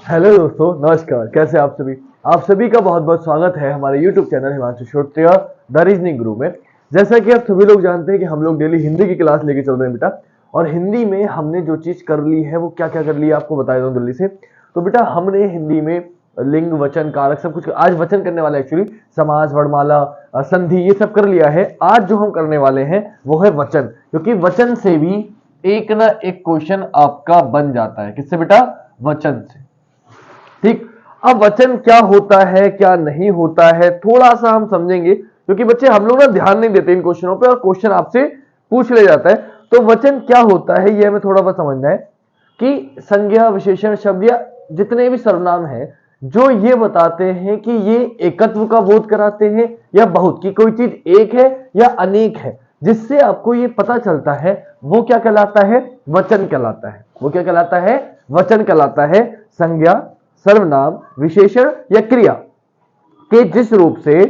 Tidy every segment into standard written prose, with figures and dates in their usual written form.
Hello दोस्तों, नमस्कार। कैसे आप सभी का बहुत बहुत स्वागत है हमारे YouTube channel Himanshu Shrotriya the reasoning गुरु में। जैसा कि आप सभी लोग जानते हैं कि हम लोग डेली हिंदी की क्लास लेके चल रहे हैं बेटा, और हिंदी में हमने जो चीज कर ली है वो क्या क्या कर ली है आपको बता देता हूँ जल्दी से। तो बेटा हमने हिंदी में लिंग, वचन, कारक सब कुछ आज वचन करने वाला है। एक्चुअली समास, वर्णमाला, संधि ये सब कर लिया है। आज जो हम करने वाले हैं वो है वचन, क्योंकि वचन से भी एक ना एक क्वेश्चन आपका बन जाता है। किससे बेटा? वचन से। ठीक, अब वचन क्या होता है क्या नहीं होता है थोड़ा सा हम समझेंगे, क्योंकि बच्चे हम लोग ना ध्यान नहीं देते इन क्वेश्चनों पे और क्वेश्चन आपसे पूछ ले जाता है। तो वचन क्या होता है ये हमें थोड़ा बहुत समझना है कि संज्ञा, विशेषण, शब्द या जितने भी सर्वनाम हैं जो ये बताते हैं कि ये एकत्व का बोध कराते हैं या बहुत, की कोई चीज एक है या अनेक है, जिससे आपको ये पता चलता है वो क्या कहलाता है? वचन कहलाता है। वो क्या कहलाता है? वचन कहलाता है। संज्ञा, सर्वनाम, विशेषण या क्रिया के जिस रूप से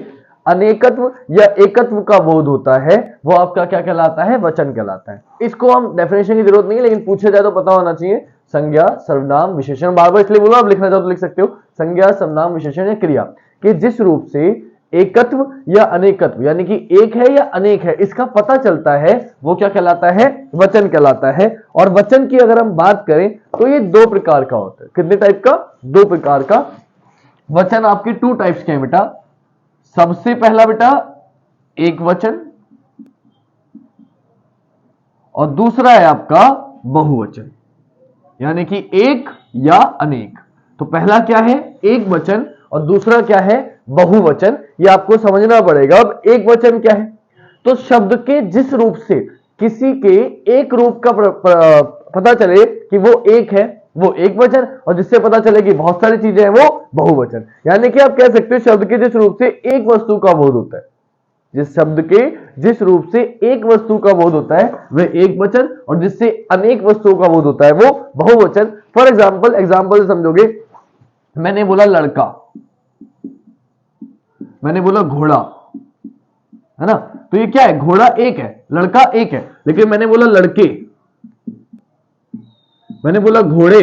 अनेकत्व या एकत्व का बोध होता है वो आपका क्या कहलाता है? वचन कहलाता है। इसको हम डेफिनेशन की जरूरत नहीं है, लेकिन पूछे जाए तो पता होना चाहिए। संज्ञा, सर्वनाम, विशेषण, बार बार इसलिए बोलो, आप लिखना चाहो तो लिख सकते हो। संज्ञा, सर्वनाम, विशेषण या क्रिया के जिस रूप से एकत्व या अनेकत्व यानी कि एक है या अनेक है इसका पता चलता है वो क्या कहलाता है? वचन कहलाता है। और वचन की अगर हम बात करें तो ये दो प्रकार का होता है। कितने टाइप का? दो प्रकार का। वचन आपके टू टाइप्स के हैं बेटा। सबसे पहला बेटा एक वचन, और दूसरा है आपका बहुवचन, यानी कि एक या अनेक। तो पहला क्या है? एक वचन, और दूसरा क्या है? बहुवचन। ये आपको समझना पड़ेगा। अब एक वचन क्या है? तो शब्द के जिस रूप से किसी के एक रूप का पता चले कि वो एक है वो एक वचन, और जिससे पता चले कि बहुत सारी चीजें हैं वो बहुवचन। यानी कि आप कह सकते हो शब्द के जिस रूप से एक वस्तु का बोध होता है, जिस शब्द के जिस रूप से एक वस्तु का बोध होता है वह एक वचन, और जिससे अनेक वस्तुओं का बोध होता है वो बहुवचन। फॉर एग्जाम्पल समझोगे, मैंने बोला लड़का, मैंने बोला घोड़ा, है ना? तो ये क्या है? घोड़ा एक है, लड़का एक है। लेकिन मैंने बोला लड़के, मैंने बोला घोड़े,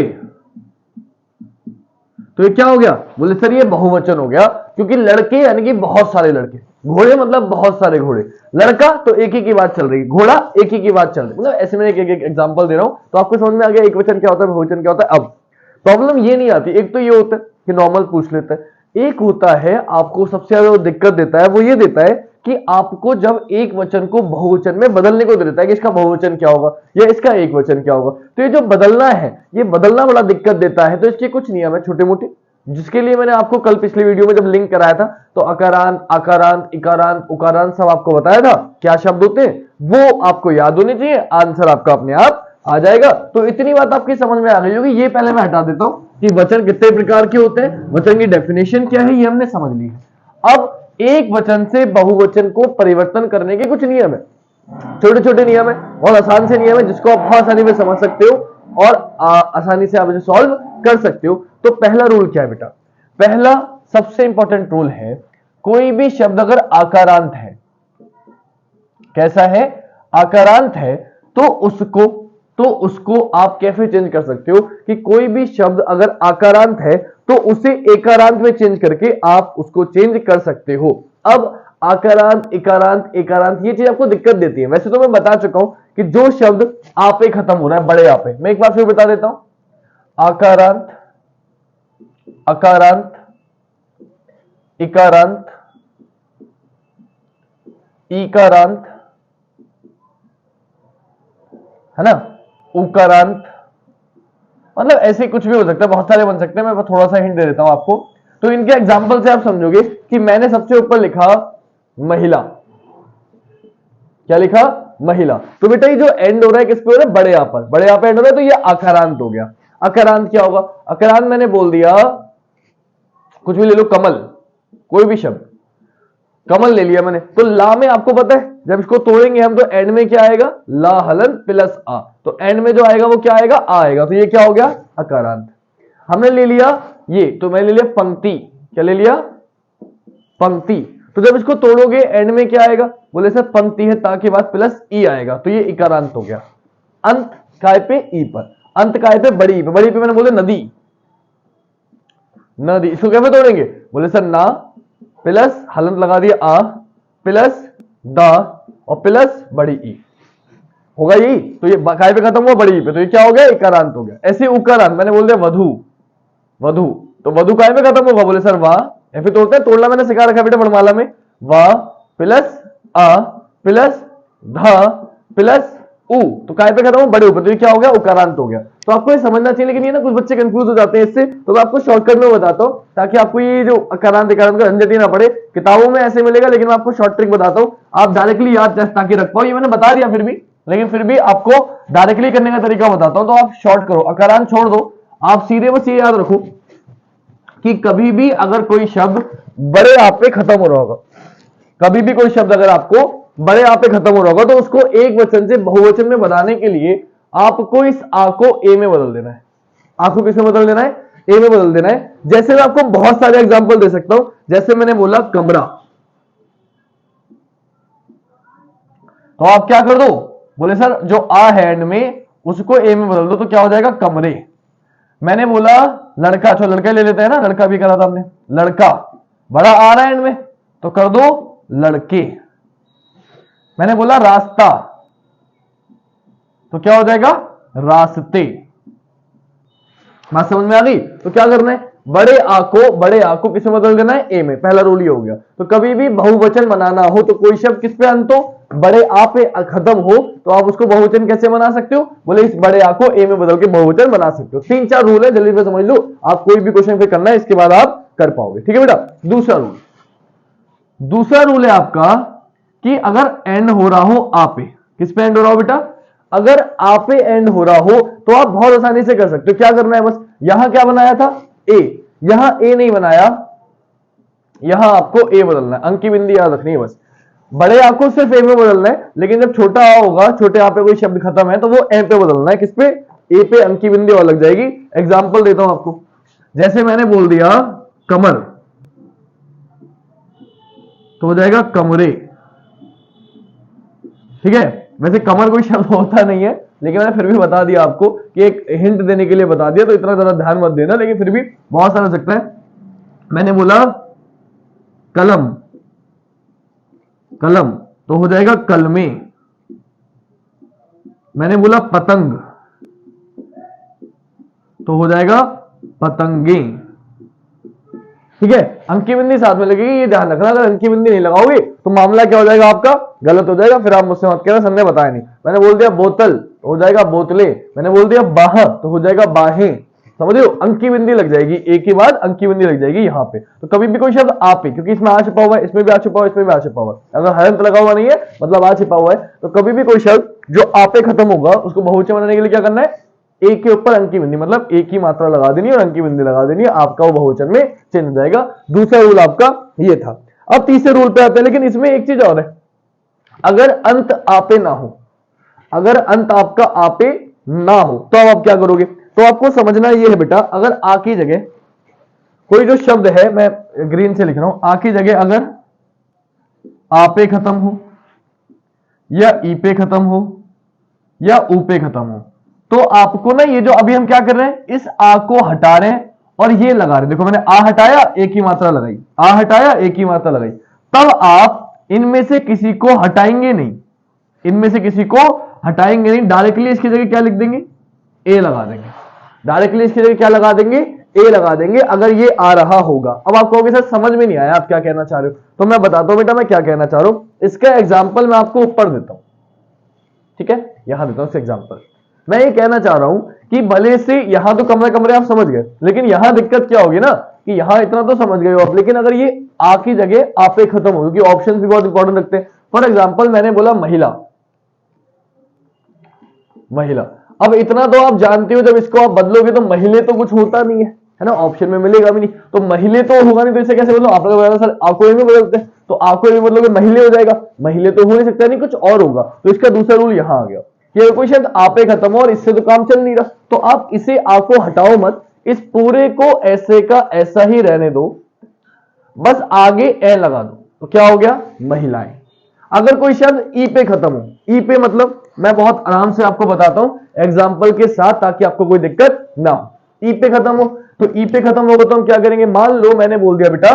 तो ये क्या हो गया? बोले सर ये बहुवचन हो गया, क्योंकि लड़के यानी कि बहुत सारे लड़के, घोड़े मतलब बहुत सारे घोड़े, लड़का तो एक ही की बात चल रही, घोड़ा एक ही की बात चल रही। मतलब ऐसे में एक एग्जांपल दे रहा हूं तो आपको समझ में आ गया एक वचन क्या होता है, बहुवचन क्या होता है। अब प्रॉब्लम ये नहीं आती। एक तो ये होता है कि नॉर्मल पूछ लेता है, एक होता है आपको सबसे ज्यादा दिक्कत देता है, वो ये देता है कि आपको जब एक वचन को बहुवचन में बदलने को देता है कि इसका बहुवचन क्या होगा या इसका एक वचन क्या होगा। तो ये जो बदलना है, ये बदलना बड़ा दिक्कत देता है। तो इसके कुछ नियम है छोटे मोटे, जिसके लिए मैंने आपको कल पिछले वीडियो में जब लिंक कराया था तो अकारांत, आकारांत, इकारांत, उकारांत सब आपको बताया था क्या शब्द होते हैं, वो आपको याद होने चाहिए। आंसर आपका अपने आप आ जाएगा। तो इतनी बात आपकी समझ में आ गई होगी। ये पहले मैं हटा देता हूं कि वचन कितने प्रकार के होते हैं, वचन की डेफिनेशन क्या है ये हमने समझ ली है। अब एक वचन से बहुवचन को परिवर्तन करने के कुछ नियम है, छोटे छोटे नियम है, बहुत आसान से नियम है जिसको आप बहुत आसानी में समझ सकते हो और आसानी से आप इसे सॉल्व कर सकते हो। तो पहला रूल क्या है बेटा? पहला सबसे इंपॉर्टेंट रूल है, कोई भी शब्द अगर आकारांत है, कैसा है? आकारांत है, तो उसको आप कैसे चेंज कर सकते हो कि कोई भी शब्द अगर आकारांत है तो उसे एकारांत में चेंज करके आप उसको चेंज कर सकते हो। अब आकारांत, इकारांत, एकारांत ये चीज आपको दिक्कत देती है। वैसे तो मैं बता चुका हूं कि जो शब्द आपे खत्म हो रहा है, बड़े आपे, मैं एक बार फिर बता देता हूं। आकारांत, अकारांत, इकारांत, ईकारांत, है ना, उकारांत, मतलब ऐसे कुछ भी हो सकता है, बहुत सारे बन सकते हैं। मैं थोड़ा सा हिंट दे देता हूं आपको। तो इनके एग्जांपल से आप समझोगे कि मैंने सबसे ऊपर लिखा महिला, क्या लिखा? महिला। तो बेटा ये जो एंड हो रहा है किस पे हो रहा है? बड़े आ पर, बड़े आ पे एंड हो रहा है, तो ये आकारांत हो गया। आकारांत क्या होगा? आकारांत मैंने बोल दिया, कुछ भी ले लो, कमल, कोई भी शब्द, कमल ले लिया मैंने। तो ला में आपको पता है जब इसको तोड़ेंगे हम तो एंड में क्या आएगा? ला हलन प्लस आ, तो एंड में जो आएगा वो क्या आएगा? आ आएगा। तो ये क्या हो गया? अकारांत। हमने ले लिया ये, तो मैं ले लिया पंक्ति, क्या ले लिया? पंक्ति। तो जब इसको तोड़ोगे एंड में क्या आएगा? बोले सर पंक्ति है, ता के बाद प्लस ई आएगा, तो ये इकारांत हो गया। अंत काय पे? ई पर। अंत काय पे? बड़ी पे। बड़ी पे मैंने बोले नदी, नदी। इसको कैसे तोड़ेंगे? बोले सर ना प्लस हलंत लगा दिया आ प्लस द और प्लस बड़ी ई होगा यही। तो ये काय पे खत्म हुआ? बड़ी ई पे, तो ये क्या हो गया? इकारांत हो गया। ऐसे उकारांत मैंने बोल दिया वधु, वधु, तो वधु काय पे खत्म होगा? बोले सर वाह। ऐसे तोड़ते हैं, तोड़ना मैंने सिखा रखा बेटा वर्णमाला में। वाह प्लस आ प्लस ध प्लस उ, तो काय पे खत्म हो? बड़े ऊपर, तो ये क्या हो गया? उकारांत हो गया। तो आपको ये समझना चाहिए, लेकिन ये ना कुछ बच्चे कंफ्यूज हो जाते हैं इससे, तो मैं आपको शॉर्टकट में बताता हूं ताकि आपको ये जो अकारांत इकारांत का झंझट ही ना पड़े। किताबों में ऐसे मिलेगा, लेकिन मैं आपको शॉर्ट ट्रिक बताता हूं, आप डायरेक्टली याद ताकि रख पाओ। ये मैंने बता दिया फिर भी, लेकिन फिर भी आपको डायरेक्टली करने का तरीका बताता हूं, तो आप शॉर्ट करो, अकारांत छोड़ दो, आप सीधे बस ये याद रखो कि कभी भी अगर कोई शब्द बड़े आप पे खत्म हो रहा होगा, कभी भी कोई शब्द अगर आपको बड़े आ पे खत्म हो रहा होगा, तो उसको एक वचन से बहुवचन में बनाने के लिए आपको इस आ को ए में बदल देना है। आ को किसमें बदल देना है? ए में बदल देना है। जैसे मैं आपको बहुत सारे एग्जांपल दे सकता हूं, जैसे मैंने बोला कमरा, तो आप क्या कर दो? बोले सर जो आ है एंड में उसको ए में बदल दो, तो क्या हो जाएगा? कमरे। मैंने बोला लड़का, अच्छा लड़का ले लेते हैं ना, लड़का भी करा था हमने, लड़का बड़ा आ रहा है एंड में, तो कर दो लड़के। मैंने बोला रास्ता, तो क्या हो जाएगा? रास्ते। बात समझ में आ गई? तो क्या करना है? बड़े आ को किसमें बदल देना है? ए में। पहला रूल ये हो गया। तो कभी भी बहुवचन बनाना हो तो कोई शब्द किस पे अंत हो? बड़े आ पे खत्म हो, तो आप उसको बहुवचन कैसे बना सकते हो? बोले इस बड़े आ को ए में बदल के बहुवचन बना सकते हो। 3-4 रूल है, जल्दी से समझ लो, आप कोई भी क्वेश्चन पे करना है, इसके बाद आप कर पाओगे। ठीक है बेटा। दूसरा रूल है आपका कि अगर एंड हो रहा हो आ पे, किस पे एंड हो रहा हो बेटा? अगर आ पे एंड हो रहा हो तो आप बहुत आसानी से कर सकते हो। क्या करना है? बस यहां क्या बनाया था? ए, यहां ए नहीं बनाया, यहां आपको ए बदलना है। अंक की बिंदी याद रखनी है बस। बड़े आ को सिर्फ ए में बदलना है, लेकिन जब छोटा आ होगा, छोटे आ पे कोई शब्द खत्म है, तो वो ए पे बदलना है। किस पे? ए पे अंक की बिंदी और लग जाएगी। एग्जाम्पल देता हूं आपको, जैसे मैंने बोल दिया कमर, तो हो जाएगा कमरे। ठीक है। वैसे कमर कोई शब्द होता नहीं है, लेकिन मैंने फिर भी बता दिया आपको कि एक हिंट देने के लिए बता दिया, तो इतना ज्यादा ध्यान मत देना, लेकिन फिर भी बहुत सारा हो सकता है। मैंने बोला कलम, कलम, तो हो जाएगा कलमे। मैंने बोला पतंग, तो हो जाएगा पतंगे। ठीक है। अंकी बिंदी साथ में लगेगी, ये ध्यान रखना। अगर अंकी बिंदी नहीं लगाओगे तो मामला क्या हो जाएगा? आपका गलत हो जाएगा। फिर आप मुझसे मत कहना सर ने बताया नहीं। मैंने बोल दिया बोतल, तो हो जाएगा बोतले। मैंने बोल दिया बाह, तो हो जाएगा बाहें। समझ रहे हो? अंकी बिंदी लग जाएगी, एक के बाद अंकी बिंदी लग जाएगी यहां पे। तो कभी भी कोई शब्द आ पे, क्योंकि इसमें आ छिपा हुआ है, इसमें भी आ छिपा हुआ है, इसमें भी आ छिपा हुआ है, अगर हलंत लगा हुआ नहीं है मतलब आ छिपा हुआ है, तो कभी भी कोई शब्द जो आ पे खत्म होगा उसको बहुवचन बनाने के लिए क्या करना है? एक के ऊपर अंकी बिंदी, मतलब एक ही मात्रा लगा देनी है और अंकी बिंदी लगा देनी है, आपका वो बहुवचन में चेंज हो जाएगा। दूसरा रूल आपका ये था। अब तीसरे रूल पे आते हैं, लेकिन इसमें एक चीज और है, अगर अंत आपे ना हो, अगर अंत आपका आपे ना हो, तो अब आप क्या करोगे? तो आपको समझना ये है बेटा, अगर आ की जगह कोई जो शब्द है, मैं ग्रीन से लिख रहा हूं, आ की जगह अगर आपे खत्म हो या ई पे खत्म हो या ऊ पे खत्म हो, तो आपको ना ये जो अभी हम क्या कर रहे हैं, इस आ को हटा रहे हैं और ये लगा रहे हैं। देखो मैंने आ हटाया, एक ही मात्रा लगाई, आ हटाया, एक ही मात्रा लगाई। तब आप इनमें से किसी को हटाएंगे नहीं, इनमें से किसी को हटाएंगे नहीं, डायरेक्टली इसकी जगह क्या लिख देंगे? ए लगा देंगे। डायरेक्टली इसकी जगह क्या लगा देंगे? ए लगा देंगे, अगर ये आ रहा होगा। अब आप कहोगे सर समझ में नहीं आया आप क्या कहना चाह रहे हो, तो मैं बताता हूं बेटा मैं क्या कहना चाह रहा हूं। इसका एग्जाम्पल मैं आपको ऊपर देता हूं, ठीक है, यहां देता हूं इसका एग्जाम्पल। मैं ये कहना चाह रहा हूं कि भले से यहां तो कमरे कमरे आप समझ गए, लेकिन यहां दिक्कत क्या होगी ना कि यहां इतना तो समझ गए हो आप, लेकिन अगर ये आ की जगह आप पे खत्म होगी, क्योंकि ऑप्शन भी बहुत इंपॉर्टेंट रखते हैं। फॉर एग्जाम्पल मैंने बोला महिला, महिला। अब इतना तो आप जानते हो, जब इसको आप बदलोगे तो महिले तो कुछ होता नहीं है ना, ऑप्शन में मिलेगा भी नहीं, तो महिले तो होगा नहीं, तो इसे कैसे बदलो? आप लोग बताया सर आको में बदलते हैं, तो आको में बदलोगे महिले हो जाएगा, महिले तो हो नहीं सकता, नहीं कुछ और होगा। तो इसका दूसरा रूल यहां आ गया कि कोई शब्द आपे खत्म हो और इससे तो काम चल नहीं रहा, तो आप इसे आको हटाओ मत, इस पूरे को ऐसे का ऐसा ही रहने दो, बस आगे ए लगा दो, तो क्या हो गया? महिलाएं। अगर कोई शब्द ई पे खत्म हो, ई पे मतलब मैं बहुत आराम से आपको बताता हूं एग्जाम्पल के साथ, ताकि आपको कोई दिक्कत ना हो। ई पे खत्म हो, तो ई पे खत्म होगा तो हम क्या करेंगे, मान लो मैंने बोल दिया बेटा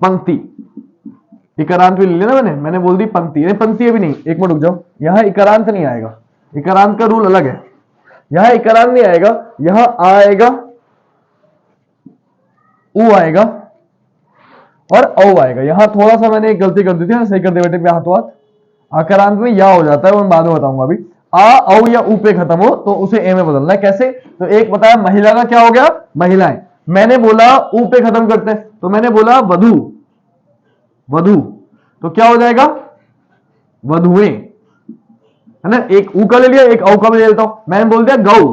पंक्ति, इकारांत भी ले लिया ना मैंने बोल दी पंक्ति, नहीं पंक्ति अभी नहीं, एक मिनट रुक जाओ, यहां इकारांत नहीं आएगा, इकारांत का रूल अलग है, यहां इकारांत नहीं आएगा, यहां आएगा ऊ आएगा और औ आएगा। यहां थोड़ा सा मैंने एक गलती कर दी थी, सही कर दे बेटे, हाथों हाथ, आकारांत में या हो जाता है, वो मैं बाद में बताऊंगा। अभी आ औ या ऊ पे खत्म हो तो उसे ए में बदलना है। कैसे, तो एक बताया महिला का क्या हो गया, महिलाएं, मैंने बोला ऊ पे खत्म करते हैं, तो मैंने बोला वधु, वधु, तो क्या हो जाएगा वधुएं, है ना, एक ऊ का ले लिया, एक औ का भी ले लेता हूं, मैंने बोल दिया गौ,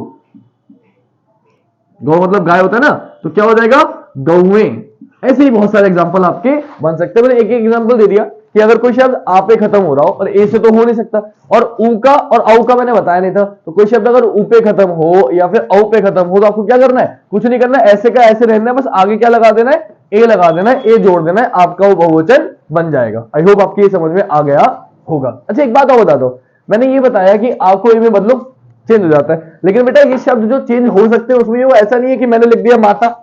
गौ मतलब गाय होता है ना, तो क्या हो जाएगा गौएं। ऐसे ही बहुत सारे एग्जांपल आपके बन सकते हैं। मैंने एक एग्जांपल दे दिया कि अगर कोई शब्द आ पे खत्म हो रहा हो, और ए से तो हो नहीं सकता, और ऊ का और औ का मैंने बताया नहीं था, तो कोई शब्द अगर ऊ पे खत्म हो या फिर औ पे खत्म हो तो आपको क्या करना है, कुछ नहीं करना है, ऐसे का ऐसे रहना है, बस आगे क्या लगा देना है, ए लगा देना है, ए जोड़ देना है, आपका वो बहुवचन बन जाएगा। आई होप आपकी समझ में आ गया होगा। अच्छा एक बात और बता दो, मैंने ये बताया कि आपको ए में बदलो चेंज हो जाता है, लेकिन बेटा ये शब्द जो चेंज हो सकते हैं उसमें वो ऐसा नहीं है कि मैंने लिख दिया माता,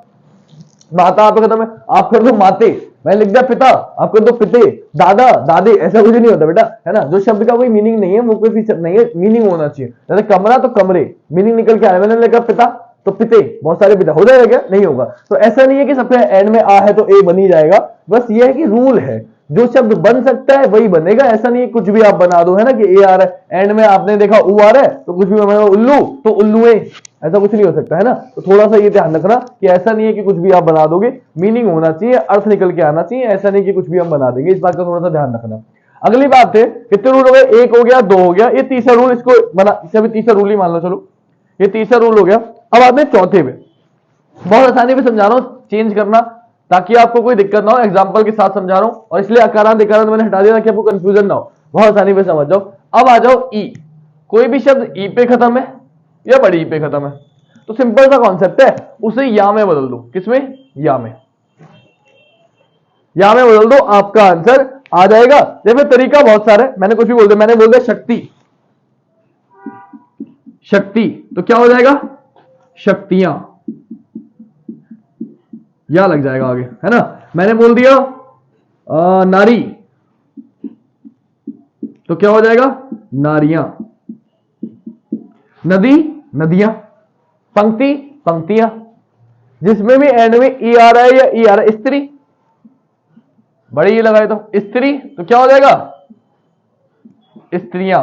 माता आप खत्म है, आप कर दो माते, मैंने लिख दिया पिता, आप कर दो पिते, दादा दादी, ऐसा कुछ नहीं होता बेटा, है ना। जो शब्द का कोई मीनिंग नहीं है वो कोई फीचर नहीं है, मीनिंग होना चाहिए। जैसे कमरा तो कमरे, मीनिंग निकल के आया, मैंने लिखा पिता तो पिते, बहुत सारे पिता, हो जाएगा क्या, नहीं होगा। तो ऐसा नहीं है कि सबसे एंड में आ है तो ए बन ही जाएगा, बस ये है कि रूल है, जो शब्द बन सकता है वही बनेगा। ऐसा नहीं है कुछ भी आप बना दो, है ना, कि ए आ रहा है, एंड में आपने देखा ऊ आ रहा है तो कुछ भी बना, उल्लू तो उल्लुए, ऐसा कुछ नहीं हो सकता, है ना। तो थोड़ा सा ये ध्यान रखना कि ऐसा नहीं है कि कुछ भी आप बना दोगे, मीनिंग होना चाहिए, अर्थ निकल के आना चाहिए, ऐसा नहीं कि कुछ भी हम बना देंगे, इस बात का थोड़ा सा ध्यान रखना। अगली बात है, कितने रूल हो गए, एक हो गया, दो हो गया, ये तीसरा रूल, इसको बना, इसे भी तीसरा रूल ही मान लो, चलो ये तीसरा रूल हो गया। अब आते हैं चौथे में, बहुत आसानी में समझा रहा हूं चेंज करना, ताकि आपको कोई दिक्कत ना हो, एग्जांपल के साथ समझा रहा हूं, और इसलिए अकारांत इकारांत मैंने हटा दिया ताकि आपको कंफ्यूजन ना हो, बहुत आसानी में समझ जाओ। अब आ जाओ ई, कोई भी शब्द ई पे खत्म है या बड़ी ई पे खत्म है, तो सिंपल सा कॉन्सेप्ट है, उसे या में बदल दो, किसमें, या में, या में बदल दो, आपका आंसर आ जाएगा। देखो तरीका बहुत सारा है, मैंने कुछ भी बोल दिया, मैंने बोल दिया शक्ति, शक्ति, तो क्या हो जाएगा शक्तियां, या लग जाएगा आगे, है ना। मैंने बोल दिया नारी, तो क्या हो जाएगा नारियां, नदी नदियां, पंक्ति पंक्तियां, जिसमें भी एंड में ई आ रहा है या ई आ रहा है, स्त्री, बड़ी ई लगाए तो स्त्री, तो क्या हो जाएगा स्त्रियां।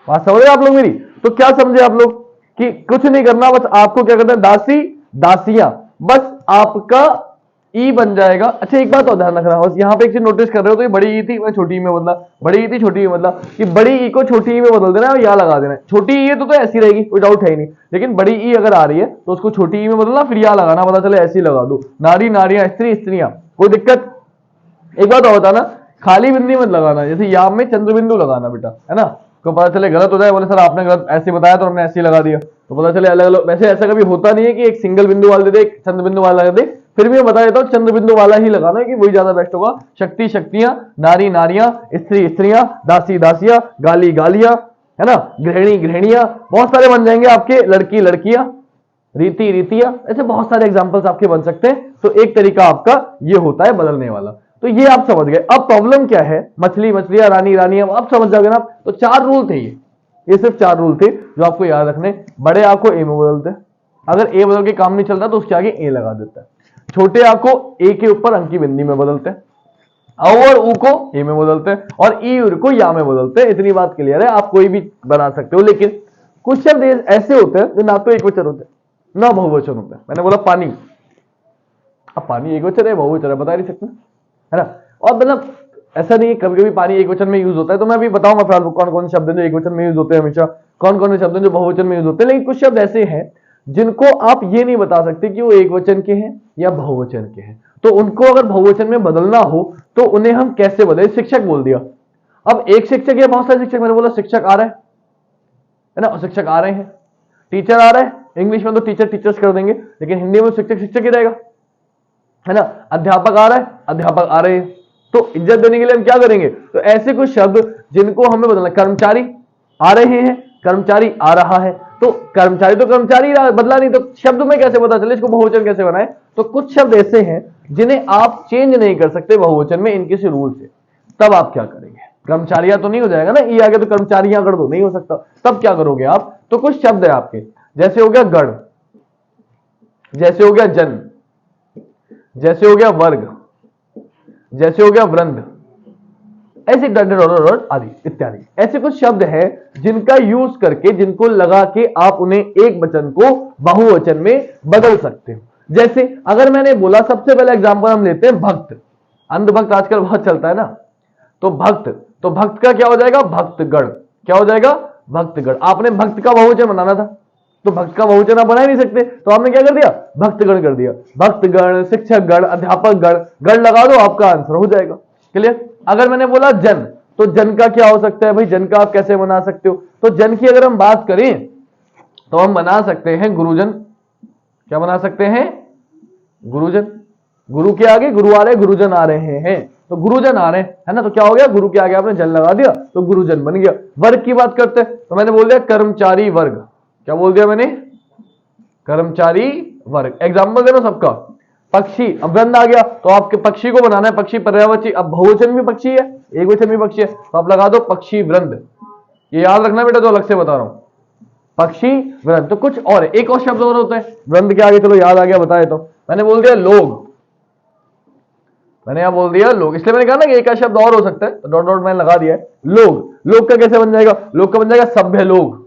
बात समझ रहे आप लोग मेरी, तो क्या समझे आप लोग कि कुछ नहीं करना, बस आपको क्या करना है, दासी दासियां, बस आपका ई बन जाएगा। अच्छा एक बात और ध्यान रखना, बस यहां पे एक चीज नोटिस कर रहे हो, तो ये बड़ी ई थी मैं छोटी ई में बदला, बड़ी ई थी छोटी ई में बदला, कि बड़ी ई को छोटी ई में बदल देना है, या लगा देना है। छोटी ई है तो ऐसी रहेगी, कोई डाउट है ही नहीं, लेकिन बड़ी ई अगर आ रही है तो उसको छोटी ई में बदलना, फिर या लगाना, पता चले ऐसी लगा दो, नारी नारियां, स्त्री स्त्रियां, कोई दिक्कत। एक बात और बताना, खाली बिंदी मत लगाना, जैसे या में चंद्र बिंदु लगाना बेटा, है ना, को पता चले गलत हो जाए, बोले सर आपने गलत ऐसे बताया तो हमने ऐसे ही लगा दिया, तो पता चले अलग अलग। वैसे ऐसा कभी होता नहीं है कि एक सिंगल बिंदु वाला दे दे, एक चंद्र बिंदु वाला दे दे, फिर भी मैं बता देता हूँ चंद्र बिंदु वाला ही लगाना है, कि वही ज्यादा बेस्ट होगा। शक्ति शक्तियां, नारी नारियां, स्त्री स्त्रियां, दासी दासियां, गाली गालियां, है ना, गृहिणी गृहिणियां, बहुत सारे बन जाएंगे आपके, लड़की लड़कियां, रीति रीतियां, ऐसे बहुत सारे एग्जाम्पल्स आपके बन सकते हैं। तो एक तरीका आपका ये होता है बदलने वाला, तो ये आप समझ गए। अब प्रॉब्लम क्या है, मछली मछलियां, रानी रानियां, आप समझ जाओगे ना। तो 4 रूल थे, ये सिर्फ 4 रूल थे जो आपको याद रखने। बड़े आपको ए में बदलते हैं, अगर ए बदल के काम नहीं चलता तो उसके आगे ए लगा देता है। छोटे आपको ए के ऊपर अंकी बिंदी में बदलते हैं, औ और ऊ को ए में बदलते हैं, और ई और को या में बदलते हैं। इतनी बात क्लियर है, आप कोई भी बना सकते हो, लेकिन कुछ शब्द ऐसे होते हैं जो ना तो एक वचन होते हैं ना बहुवचन होते हैं। मैंने बोला पानी, अब पानी एक वचन है बहुवचन है, बता नहीं सकते, है ना। और मतलब ऐसा नहीं है, कभी कभी पानी एक वचन में यूज होता है, तो मैं अभी बताऊंगा फिलहाल कौन कौन से शब्द हैं जो एक वचन में यूज होते हैं हमेशा, कौन कौन से शब्द हैं जो बहुवचन में यूज होते हैं। लेकिन कुछ शब्द ऐसे हैं जिनको आप ये नहीं बता सकते कि वो एक वचन के हैं या बहुवचन के हैं, तो उनको अगर बहुवचन में बदलना हो तो उन्हें हम कैसे बदले। शिक्षक बोल दिया, अब एक शिक्षक या बहुत सारे शिक्षक, मैंने बोला शिक्षक आ रहा है ना, शिक्षक आ रहे हैं, टीचर आ रहा है, इंग्लिश में तो टीचर टीचर्स कर देंगे, लेकिन हिंदी में शिक्षक शिक्षक ही रहेगा, है ना। अध्यापक आ रहा है, अध्यापक आ रहे हैं, तो इज्जत देने के लिए हम क्या करेंगे, तो ऐसे कुछ शब्द जिनको हमें बदलना। कर्मचारी आ रहे हैं, कर्मचारी आ रहा है, तो कर्मचारी रहा, बदला नहीं, तो शब्द में कैसे पता चले इसको बहुवचन कैसे बनाए? तो कुछ शब्द ऐसे हैं जिन्हें आप चेंज नहीं कर सकते बहुवचन में इनके से रूल से। तब आप क्या करेंगे? कर्मचारियां तो नहीं हो जाएगा ना, ई आगे तो कर्मचारियां कर दो, नहीं हो सकता। तब क्या करोगे आप? तो कुछ शब्द है आपके, जैसे हो गया गण, जैसे हो गया जन, जैसे हो गया वर्ग, जैसे हो गया वृंद, ऐसे आदि इत्यादि। ऐसे कुछ शब्द हैं जिनका यूज करके, जिनको लगा के आप उन्हें एक वचन को बहुवचन में बदल सकते हो। जैसे अगर मैंने बोला, सबसे पहले एग्जांपल हम लेते हैं भक्त। अंधभक्त आजकल बहुत चलता है ना, तो भक्त का क्या हो जाएगा? भक्तगण। क्या हो जाएगा? भक्तगण। आपने भक्त का बहुवचन बनाना था, तो भक्त का बहुवचन आप बना ही नहीं सकते, तो आपने क्या कर दिया? भक्तगण कर दिया। भक्तगण, शिक्षक गण, अध्यापक गण, गण लगा दो, आपका आंसर हो जाएगा। क्लियर? अगर मैंने बोला जन, तो जन का क्या हो सकता है भाई? जन का आप कैसे बना सकते हो? तो जन की अगर हम बात करें तो हम बना सकते हैं गुरुजन। क्या बना सकते हैं? गुरुजन। गुरु के आगे गुरु आ रहे, गुरुजन आ रहे हैं, तो गुरुजन आ रहे हैं, है ना, तो क्या हो गया? गुरु के आगे आपने जन लगा दिया, तो गुरुजन बन गया। वर्ग की बात करते हैं तो मैंने बोल दिया कर्मचारी वर्ग। क्या बोल दिया मैंने? कर्मचारी वर्ग। एग्जाम्पल दे रहा सबका। पक्षी, अब वृंद आ गया, तो आपके पक्षी को बनाना है पक्षी पर्यायवाची। अब बहुवचन भी पक्षी है, एक वचन भी पक्षी है, तो आप लगा दो पक्षी वृंद। ये याद रखना बेटा, तो अलग से बता रहा हूं, पक्षी वृंद। तो कुछ और, एक और शब्द और होता है वृंद के आगे, चलो याद आ गया, बताए तो मैंने बोल दिया लोग। मैंने यहां बोल दिया लोग, इसलिए मैंने कहा ना कि एक शब्द और हो सकता है, तो डॉट डॉट मैंने लगा दिया है। लोग, लोग का कैसे बन जाएगा? लोग का बन जाएगा सभ्य लोग,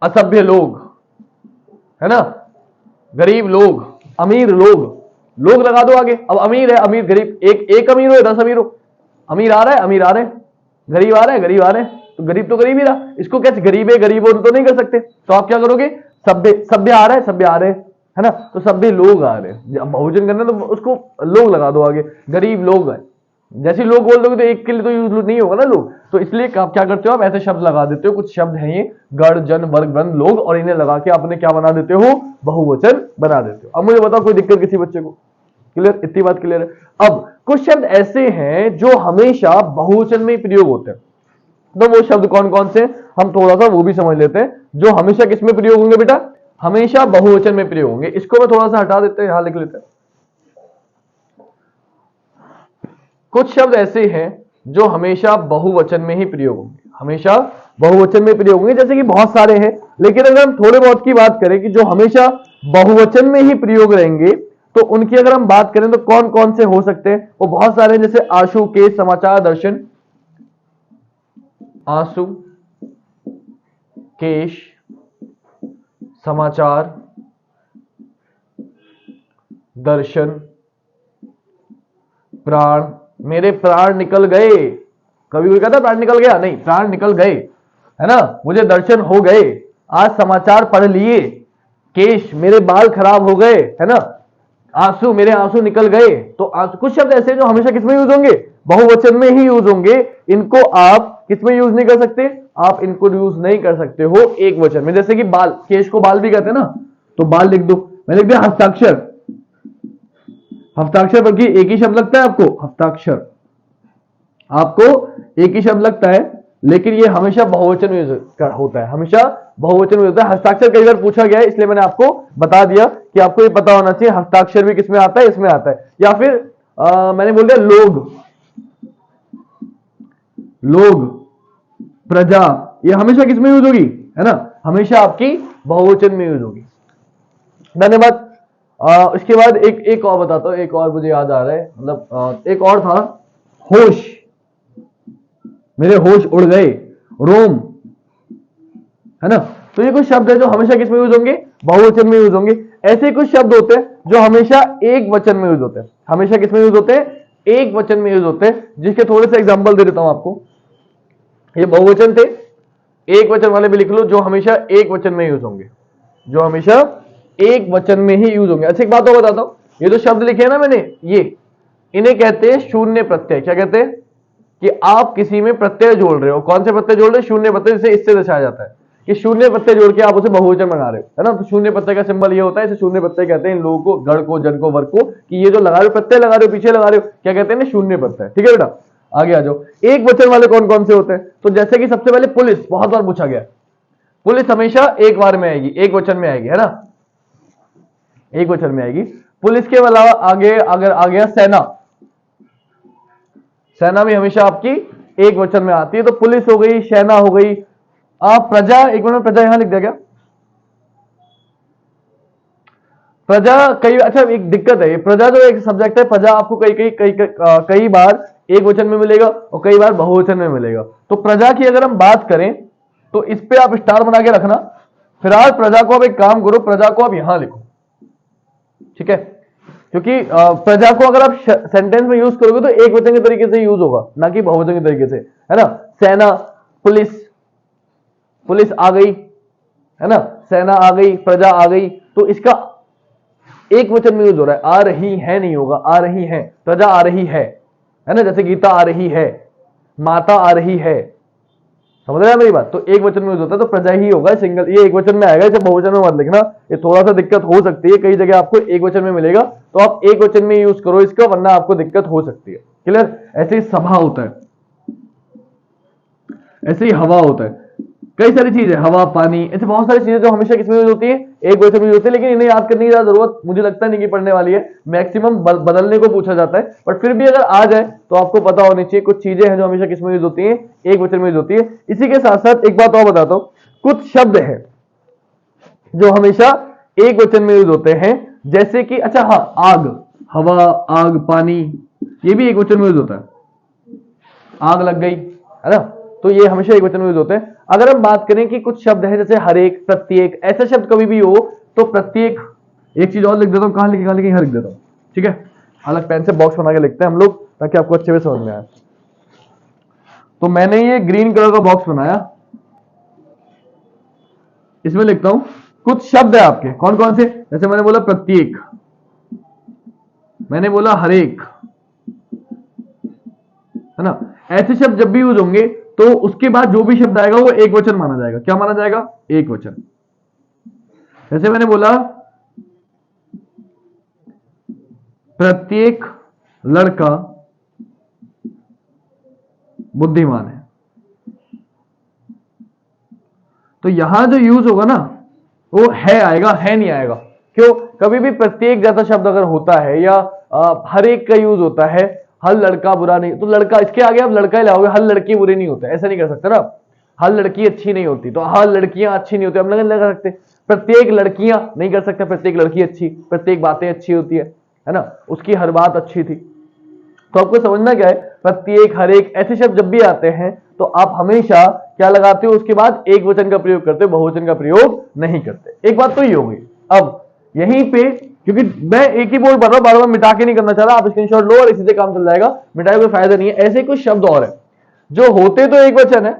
असभ्य लोग, है ना, गरीब लोग, अमीर लोग। लोग लगा दो आगे। अब अमीर है, अमीर, गरीब, एक अमीर हो, 10 अमीर हो, अमीर आ रहा है, अमीर आ रहे हैं, गरीब आ रहे हैं, गरीब आ रहे हैं, तो गरीब ही रहा। इसको कैसे गरीब है गरीब हो तो नहीं कर सकते, तो आप क्या करोगे? सभ्य आ रहा है, सभ्य आ रहे हैं, है ना, तो सभ्य लोग आ रहे हैं। अब बहुवचन करना तो उसको लोग लगा दो आगे, गरीब लोग है। जैसे लोग बोल दोगे तो एक के लिए तो यूज नहीं होगा ना लोग, तो इसलिए आप क्या करते हो? आप ऐसे शब्द लगा देते हो। कुछ शब्द हैं ये, गण, जन, वर्ग, वृंद, लोग, और इन्हें लगा के आपने क्या बना देते हो? बहुवचन बना देते हो। अब मुझे बताओ कोई दिक्कत किसी बच्चे को? क्लियर? इतनी बात क्लियर है। अब कुछ शब्द ऐसे हैं जो हमेशा बहुवचन में प्रयोग होते हैं, तो वो शब्द कौन कौन से हम थोड़ा सा वो भी समझ लेते हैं, जो हमेशा किस में प्रयोग होंगे बेटा? हमेशा बहुवचन में प्रयोग होंगे। इसको मैं थोड़ा सा हटा देते हैं, यहां लिख लेते हैं। कुछ शब्द ऐसे हैं जो हमेशा बहुवचन में ही प्रयोग होंगे, हमेशा बहुवचन में प्रयोग होंगे, जैसे कि बहुत सारे हैं, लेकिन अगर हम थोड़े बहुत की बात करें कि जो हमेशा बहुवचन में ही प्रयोग रहेंगे, तो उनकी अगर हम बात करें तो कौन कौन से हो सकते हैं? वो बहुत सारे हैं, जैसे आशु, केश, समाचार, दर्शन। आंसू, केश, समाचार, दर्शन, प्राण। मेरे प्राण निकल गए। कभी कोई कहता प्राण निकल गया? नहीं, प्राण निकल गए, है ना। मुझे दर्शन हो गए, आज समाचार पढ़ लिए। केश, मेरे बाल खराब हो गए, है ना। आंसू, मेरे आंसू निकल गए। तो कुछ शब्द ऐसे जो हमेशा किसमें यूज होंगे? बहुवचन में ही यूज होंगे। इनको आप किसमें यूज नहीं कर सकते? आप इनको यूज नहीं कर सकते हो एक वचन में। जैसे कि बाल, केश को बाल भी कहते हैं ना, तो बाल लिख दो। मैंने लिख दिया हस्ताक्षर। हस्ताक्षर बल्कि एक ही शब्द लगता है आपको, हस्ताक्षर आपको एक ही शब्द लगता है, लेकिन ये हमेशा बहुवचन में होता है, हमेशा बहुवचन में होता है। हस्ताक्षर कई बार पूछा गया है, इसलिए मैंने आपको बता दिया कि आपको ये पता होना चाहिए हस्ताक्षर भी किसमें आता है, इसमें आता है। या फिर मैंने बोल दिया लोग, लोग, प्रजा, ये हमेशा किसमें यूज होगी, है ना, हमेशा आपकी बहुवचन में यूज होगी। धन्यवाद। इसके बाद एक और बताता हूं, एक और मुझे याद आ रहा है, मतलब एक और था, होश, मेरे होश उड़ गए, रोम, है ना। तो ये कुछ शब्द है जो हमेशा किस में यूज होंगे? बहुवचन में यूज होंगे। ऐसे कुछ शब्द होते हैं जो हमेशा एक वचन में यूज होते हैं, हमेशा किस में यूज होते हैं? एक वचन में यूज होते हैं, जिसके थोड़े से एग्जांपल दे देता हूं आपको। ये बहुवचन थे, एक वचन वाले भी लिख लो, जो हमेशा एक वचन में यूज होंगे, जो हमेशा एक वचन में ही यूज होंगे। अच्छा एक बात और बताता हूं, ये जो शब्द लिखे हैं ना मैंने, ये इन्हें कहते हैं शून्य प्रत्यय। क्या कहते हैं? कि आप किसी में प्रत्यय जोड़ रहे हो। कौन से प्रत्यय जोड़ रहे हो? शून्य प्रत्यय। जिसे इससे दर्शाया जाता है कि शून्य प्रत्यय जोड़ के आप उसे बहुवचन बना रहे हो, है ना। तो शून्य प्रत्यय का सिंबल ये होता है, इसे शून्य प्रत्यय कहते हैं। इन लोगों को, गण को, जन को, वर्ग को, कि ये जो लगा रहे हो, प्रत्यय लगा रहे हो, पीछे लगा रहे हो, क्या कहते हैं? शून्य प्रत्यय। ठीक है बेटा, आगे आ जाओ। एक वचन वाले कौन कौन से होते हैं? तो जैसे कि सबसे पहले पुलिस, बहुत बार पूछा गया, पुलिस हमेशा एक बार में आएगी, एक वचन में आएगी, है ना, एक वचन में आएगी। पुलिस के अलावा आगे अगर आ गया सेना, सेना भी हमेशा आपकी एक वचन में आती है। तो पुलिस हो गई, सेना हो गई। आप प्रजा, एक मिनट, प्रजा यहां लिख दिया क्या? प्रजा कई, अच्छा एक दिक्कत है, प्रजा जो एक सब्जेक्ट है, प्रजा आपको कई बार एक वचन में मिलेगा और कई बार बहुवचन में मिलेगा। तो प्रजा की अगर हम बात करें तो इस पे आप स्टार बना के रखना। फिलहाल प्रजा को आप एक काम करो, प्रजा को आप यहां लिखो, ठीक है, क्योंकि प्रजा को अगर आप सेंटेंस में यूज करोगे तो एक वचन के तरीके से यूज होगा, ना कि बहुवचन के तरीके से, है ना। सेना, पुलिस, पुलिस आ गई, है ना, सेना आ गई, प्रजा आ गई, तो इसका एक वचन में यूज हो रहा है। आ रही है नहीं होगा, आ रही है, प्रजा आ रही है ना, जैसे गीता आ रही है, माता आ रही है, समझ रहे हैं मेरी बात। तो एक वचन में यूज होता है तो प्रजा ही होगा, सिंगल, ये एक वचन में आएगा, इसे बहुवचन में मत लिखना, ये थोड़ा सा दिक्कत हो सकती है, कई जगह आपको एक वचन में मिलेगा, तो आप एक वचन में यूज करो इसका, वरना आपको दिक्कत हो सकती है। क्लियर? ऐसे ही सभा होता है, ऐसे ही हवा होता है, कई सारी चीजें, हवा, पानी, ऐसे बहुत सारी चीजें जो हमेशा किसमें यूज होती है, एक वचन में यूज होती है। लेकिन इन्हें याद करने की ज्यादा जरूरत मुझे लगता नहीं कि पढ़ने वाली है, मैक्सिमम बदलने को पूछा जाता है, बट फिर भी अगर आ जाए तो आपको पता होनी चाहिए कुछ चीजें हैं जो हमेशा किसमें यूज होती है, एक वचन में यूज होती है। इसी के साथ साथ एक बात और बताता हूं, कुछ शब्द है जो हमेशा एक वचन में यूज होते हैं, जैसे कि, अच्छा हाँ, आग, हवा, आग, पानी, ये भी एक वचन में यूज होता है, आग लग गई, है ना, तो ये हमेशा एक वचन में यूज होते हैं। अगर हम बात करें कि कुछ शब्द है जैसे हरेक, प्रत्येक, ऐसा शब्द कभी भी हो तो प्रत्येक, एक चीज और लिख देता हूं, कहां लिखी, यहां लिख देता हूं, ठीक है, अलग पेन से बॉक्स बना के लिखते हैं हम लोग, ताकि आपको अच्छे से समझ में आए। तो मैंने ये ग्रीन कलर का बॉक्स बनाया, इसमें लिखता हूं कुछ शब्द है आपके, कौन कौन से, जैसे मैंने बोला प्रत्येक, मैंने बोला हरेक, है ना। ऐसे शब्द जब भी यूज होंगे तो उसके बाद जो भी शब्द आएगा वो एक वचन माना जाएगा। क्या माना जाएगा? एक वचन। जैसे मैंने बोला प्रत्येक लड़का बुद्धिमान है, तो यहां जो यूज होगा ना वो है आएगा, है नहीं आएगा। क्यों? कभी भी प्रत्येक जैसा शब्द अगर होता है या हर एक का यूज होता है, हर लड़का बुरा नहीं, तो लड़का, इसके आगे आप लड़का ही लाओगे, हर लड़की बुरी नहीं होता, ऐसा नहीं कर सकते ना। हर लड़की अच्छी नहीं होती, तो हर लड़कियां अच्छी नहीं होती, हम लोग लगा सकते। प्रत्येक लड़कियां नहीं कर सकते, प्रत्येक लड़की अच्छी, प्रत्येक बातें अच्छी होती है ना, उसकी हर बात अच्छी थी। तो आपको समझना क्या है, प्रत्येक, हर एक, ऐसे शब्द जब भी आते हैं तो आप हमेशा क्या लगाते हो, उसके बाद एक वचन का प्रयोग करते हो, बहुवचन का प्रयोग नहीं करते। एक बात तो ये होगी। अब यहीं पे, क्योंकि मैं एक ही बोर्ड पढ़ रहा हूं, बार बार मिटा के नहीं करना चाह रहा, आप स्क्रीनशॉट लो और इसी से काम चल जाएगा, मिटाए कोई फायदा नहीं है। ऐसे कुछ शब्द और है जो होते तो एक वचन है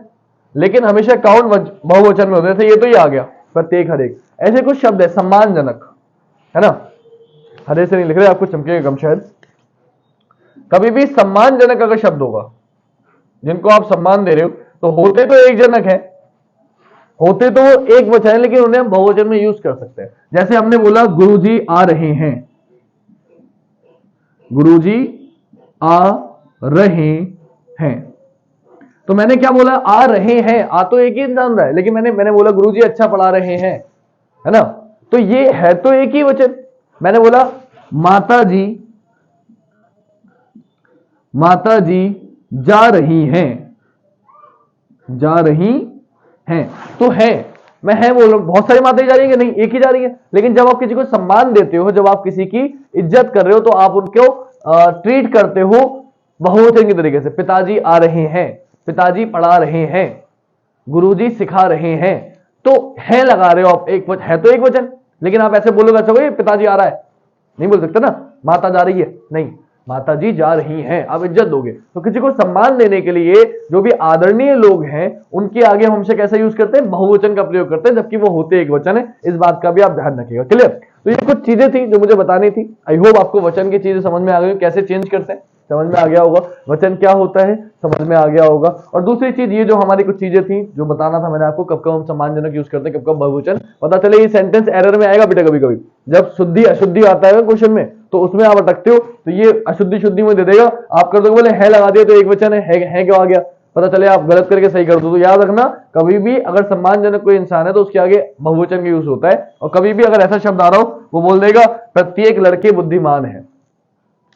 लेकिन हमेशा काउंट बहुवचन में होते थे, ये तो ये आ गया प्रत्येक, हर एक। ऐसे कुछ शब्द है, सम्मानजनक, है ना, हरे से नहीं लिख रहे, आपको चमकेगा कम शायद। कभी भी सम्मानजनक अगर शब्द होगा, जिनको आप सम्मान दे रहे हो, तो होते तो एक जनक है, होते तो वो एक वचन है, लेकिन उन्हें हम बहुवचन में यूज कर सकते हैं। जैसे हमने बोला गुरुजी आ रहे हैं, गुरुजी आ रहे हैं, तो मैंने क्या बोला, आ रहे हैं, आ तो एक ही इंसान रहा है, लेकिन मैंने बोला गुरुजी अच्छा पढ़ा रहे हैं, है ना, तो ये है तो एक ही वचन। मैंने बोला माता जी जा रही हैं, जा रही हैं, तो है, मैं है बोल रहा हूं, बहुत सारी माताएं जा रही है, नहीं एक ही जा रही है। लेकिन जब आप किसी को सम्मान देते हो, जब आप किसी की इज्जत कर रहे हो, तो आप उनको ट्रीट करते हो बहुवचन के तरीके से। पिताजी आ रहे हैं, पिताजी पढ़ा रहे हैं, गुरुजी सिखा रहे हैं, तो है लगा रहे हो आप, एक है तो एक वचन, लेकिन आप ऐसे बोलोगे, अच्छा भाई पिताजी आ रहा है, नहीं बोल सकते ना। माता जा रही है, नहीं, माता जी जा रही हैं, आप इज्जत दोगे। तो किसी को सम्मान देने के लिए जो भी आदरणीय लोग हैं उनके आगे हम हमेशा कैसा यूज करते हैं, बहुवचन का प्रयोग करते हैं, जबकि वो होते एक वचन है। इस बात का भी आप ध्यान रखिएगा। क्लियर? तो ये कुछ चीजें थी जो मुझे बतानी थी। आई होप आपको वचन की चीजें समझ में आ गई, कैसे चेंज करते हैं समझ में आ गया होगा, वचन क्या होता है समझ में आ गया होगा। और दूसरी चीज ये जो हमारी कुछ चीजें थी जो बताना था मैंने आपको, कब कब हम सम्मानजनक यूज करते हैं, कब कब बहुवचन। पता चले ये सेंटेंस एरर में आएगा बेटा कभी कभी, जब शुद्धि अशुद्धि आता है क्वेश्चन में, तो उसमें आप अटकते हो, तो ये अशुद्धि शुद्धि में दे देगा, आप कर दोगे बोले है लगा दिया तो एक वचन है क्यों आ गया, पता चले आप गलत करके सही कर दो। तो याद रखना, कभी भी अगर सम्मानजनक कोई इंसान है तो उसके आगे बहुवचन का यूज होता है, और कभी भी अगर ऐसा शब्द आ रहा हो वो बोल देगा प्रत्येक लड़के बुद्धिमान है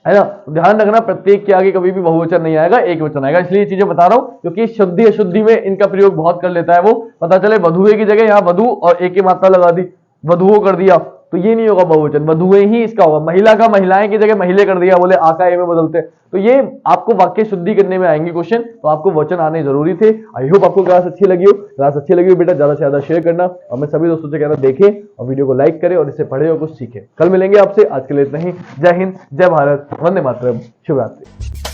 ना। तो ध्यान रखना, प्रत्येक के आगे कभी भी बहुवचन नहीं आएगा, एक वचन आएगा। इसलिए ये चीजें बता रहा हूं क्योंकि शुद्धि अशुद्धि में इनका प्रयोग बहुत कर लेता है वो। पता चले वधुए की जगह यहाँ वधु और एक की मात्रा लगा दी, वधुओं कर दिया, तो ये नहीं होगा बहुवचन, वधुएं ही इसका होगा। महिला का महिलाएं की जगह महिले कर दिया, बोले आका ए में बदलते। तो ये आपको वाक्य शुद्धि करने में आएंगे क्वेश्चन, तो आपको वचन आने जरूरी थे। आई होप आपको क्लास अच्छी लगी हो। क्लास अच्छी लगी हो बेटा ज्यादा से ज्यादा शेयर करना, और मैं सभी दोस्तों से कहना देखें और वीडियो को लाइक करें और इससे पढ़े और कुछ सीखें। कल मिलेंगे आपसे, आज के लिए इतना ही। जय हिंद, जय भारत, वंदे मातरम, शुभ रात्रि।